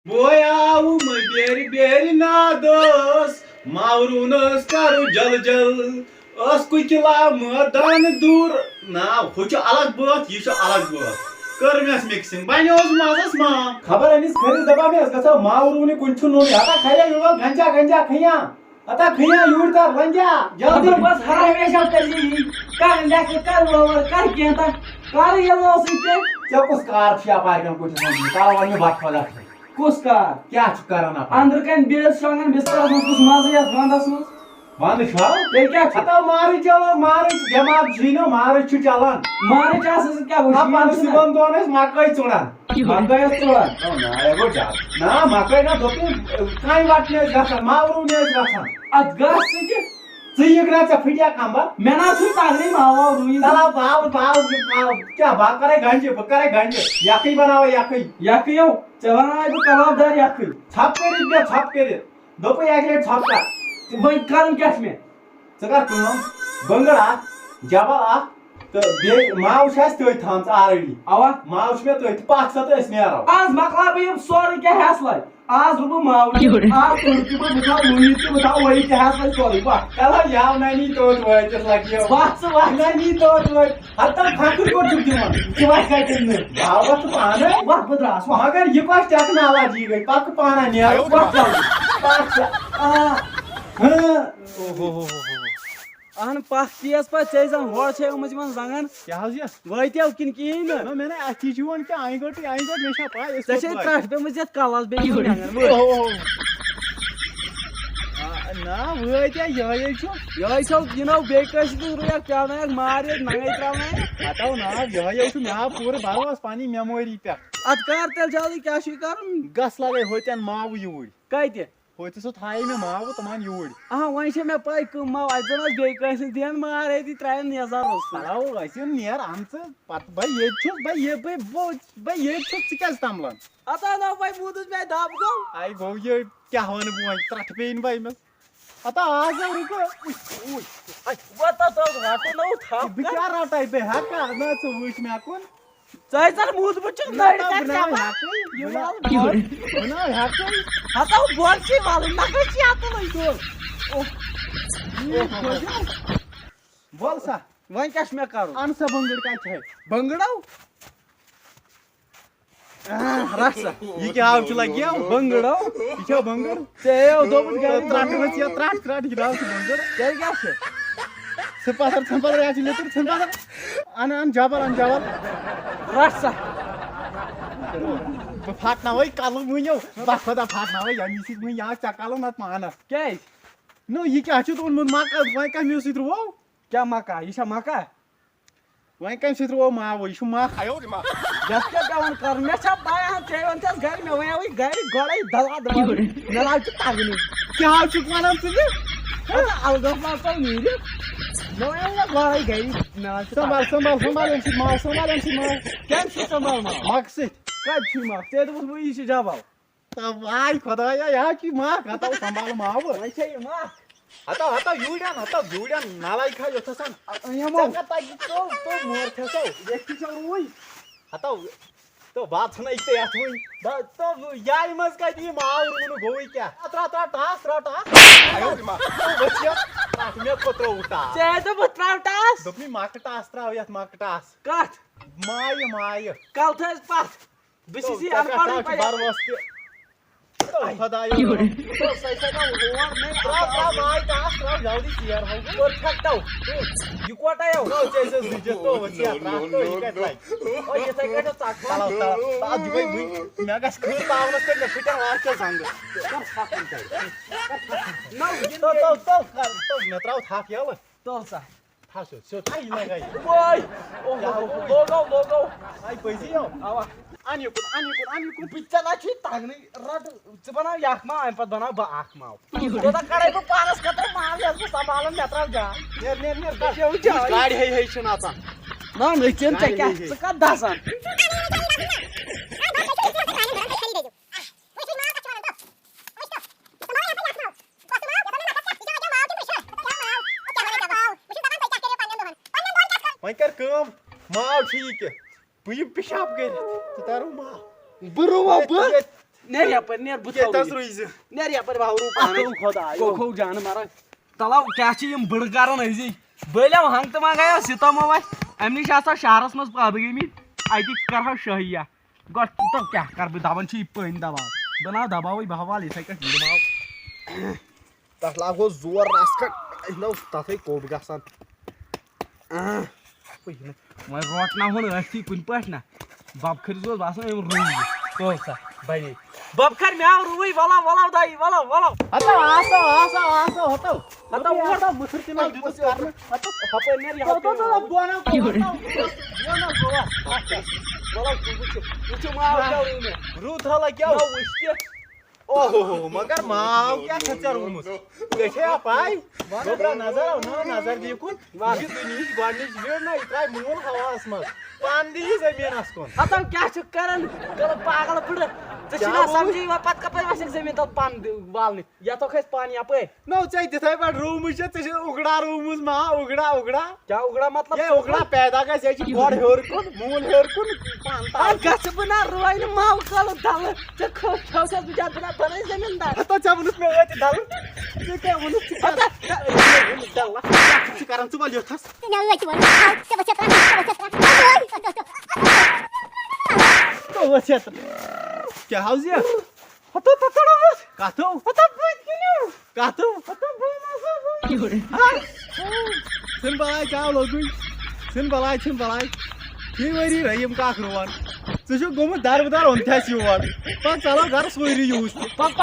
Boy आऊ berry berry नादस मावरूनस करू जल जल अस कुकिला मैदान दूर ना हु अलग बात यह अलग बात कर मेस मिक्सिंग बनियोस मजस मा खबर अनिस खरी दबा में गसा मावरूनी कुछ नो आता खया युवा गंजा गंजा खया आता खया यूड़ता लंजा जल्दी बस हर हमेशा कर जी कर लेके कर ओवर कर केता कर ये लो सिके चकुस कार छिया पारकम कुछ नो ताला वनी बात वाला कुस का क्या करना अंदर कन बेस शंगन बिस्तर में कुछ मजे या वंदस में वंद छाव ते क्या खता मार चलो मार दिमाग जीनो मार छु चलन मारे क्या से क्या बुझी अपन सिबन दोनस मकई चुड़न मकई चुड़न ना एगो जा ना मकई ना दोती काई बात ने गसा मावरू ने गसा अदगस से सईगरा चा फिटिया कांबा मेना छु तागनी मावा रुई तला भाव भाव क्या भाग करे गंजे याकी बनाओ याकियो चवना है कबाबदार याकी छाप करे दोप एक लेट छाप का वही करम क्या में सकार तुम बंगड़ा जबा तो बे माव छस तो थाम ऑलरेडी आवा माव छ तो पाक सत इस नेरो आज मकला बे सोर क्या हसला आज रुबो माव आज तुर्की बो बुझा मुई के बुझा वही क्या हसला सोरी बा कला याव नहीं तो जस लगियो वास नहीं तो हत्ता ठाकुर को छुट्टी मन चिवाय काय करने भावत पाने वाह बदरास मगर ये पास टक नाला जी गई पक पाना नेरो ओहो अहन पाक केस पर चेजन होड़ छे उमज मन जंगन क्या हज ये वैत्याव किन किन ना मैंने अति जीवन के आईगट मेशा पाए तसे त्राश पे मुझे कलास बे जंगन ना वैत्या यही छु यही सब यू नो बेकस दु रुया क्या ना मारे नंगे त्रावना बताओ ना यही छु ना पूरे बारवास पानी मेमोरी पे अदकार तेल जल्दी क्या छु करन गस लगे होतन माव यूड़ कते होत सो थाई में माव तमान यूड़ हां वही छे मैं पाई कम माव अजन बेकस देन मारे दी त्रायन नेजार रोस आओ ऐसे नियर आमच पत भाई ये छु भाई ये भाई ये छु चिकस तमलन आता ना भाई बुदुस में दाब गो आई गो ये क्या होने बुआ त्रट पेन भाई में आता आज रुको ओय आई वता तो घाटो न उठा बेचारा टाइप है का ना तो विच में अकुन चाहे सर मुद बच्चन नहीं कर बना हाके हाता बोल छी मालूम ना कि आता नहीं तो बोल सा वही कैश में करो अनसा बंगड़ का है बंगड़ाओ रक्षा ये क्या आव चला गया बंगड़ाओ ये क्या बंगड़ ते दो बज गए त्राट में या त्राट गिराव से बंगड़ चल क्या से संपादर या चिले तो संपादर अन जाबर रक्षा फाटना होई कालो मुयो बाखदा फाटना होई या निसी मुय या चकालो मत माना क्या नो ये क्या छु तो माका वय का म्यूजिक रो क्या माका ईशा माका वय का म्यूजिक रो मा वो छु मा आयो रे मा जस के डाउन कर मैं सब बाय हम चेवन तस घर में वही गाड़ी गोड़े दला दला नला च तागनी क्या छु माना तुझे अलगो मा तो नीरे नोया गोड़े गाड़ी नला च संभाल एमसी मा क्या से संभाल मा मकसद का छु मा ते तो वो इसे जाबाओ तब आई खुदाया या की मा खाता संभाल मा वो ऐसे मा हता जुड़ियान नालाई खा यो थसन यमो जगता तो मोर थसो देखि छ रोई हता तो बात सुनाई ते या हुई तो यार मस का दी माव रुनु गोई क्या atra टास आयो रे मा बचिया में कोतो उठा चे तो बत्रावटास दोपनी माकटास त्राव या माकटास काट माय कल थस पास बिसीसी अनपढ़ बार वस्ते तो खुदायो तो सही से ना हुआ नहीं त्रा माय टास त्राव जल्दी शेयर हो और फटो यू कोटा यो तो जैसे सुजे तो बचिया त्रा तो ही कट लाई ओ ये सही कट साख ताला ता जुई मुई मैं गस खर तावनस के फिटा वाच के संग कर साखन चाहिए नो तो मैं त्राव था क्या वो तो सा था सो थाई ना गई ओय ओ लोगो आई पैसियो आवा आनी को पिच्चना छि तागनी रट बना याखमा एम पत बना बा आखमा तो ता कड़े को पारस खतर मार या को संभालन यात्रा जा नेर का गाड़ी है सुनाता ना नहीं चेन क्या सका दासन वहीं कर कम माव ठीक है बुई पेशाब कर तारो माव बरुवा ब नेर यपर नेर बुत केतस रोइज नेर यपर बावरू पानी खुदा कोखो जान मारा तलाव क्या यम बड़ करन अजी बलियाव हंग तो मा गया सितमो वस अमनि शहरस मज पाद गई अति कर शहिया गो तो क्या कर दबन पन दबाव बना दबाव बहवाल इथे कट दिमाव तथ लागो जोर रस कट नो तथे कोब गसान वह रोटना हन अथी कुन पट ना बब खर बासन रुई तो सा बने बब खर म्याव रुई वला वला दाई वला वला हतो आसो आसो आसो हतो हतो ओटा मुसर तिना दिस करन हतो हपे नेर या तो बोना बोना गोवा वला कुछ माव क्या रुई रूथ हला क्या वस्ते ओहो मगर माव क्या खचर रुमस गछे पाई गोबरा नजर न नजर दिकुन ये दुनिया गडनिश वेर ना इत्राय मूल हवास मस पांदी जमीन अस्कोन हतो क्या छु करन गल पागल पड़ तछना समझी वा पत कपर वसिक जमीन तो पान वालनी या तो खस पानी आपे नो चाहि तिथै बड रूम छ उगड़ा रूमस मा उगड़ा उगड़ा क्या उगड़ा मतलब ये उगड़ा पैदा गस ये गड हेर कुन मूल हेर कुन पांता गछ बना रोइन माव कल दल ते खो खो से बिजा बना बने जमीनदार हतो चाबनुस में ये दल ये क्या उनुस दल छु करन छु बलियो थस तो वचत क्या हाउस या हतो ततड़ काथो हतो बुत किनु काथो हतो बुत सिन बलाय का लगुय सिन बलाय थी वरी रयम का खरवान छु गोम दार बदार ओन थास युवान पा चलो घर सोइरी यूज पक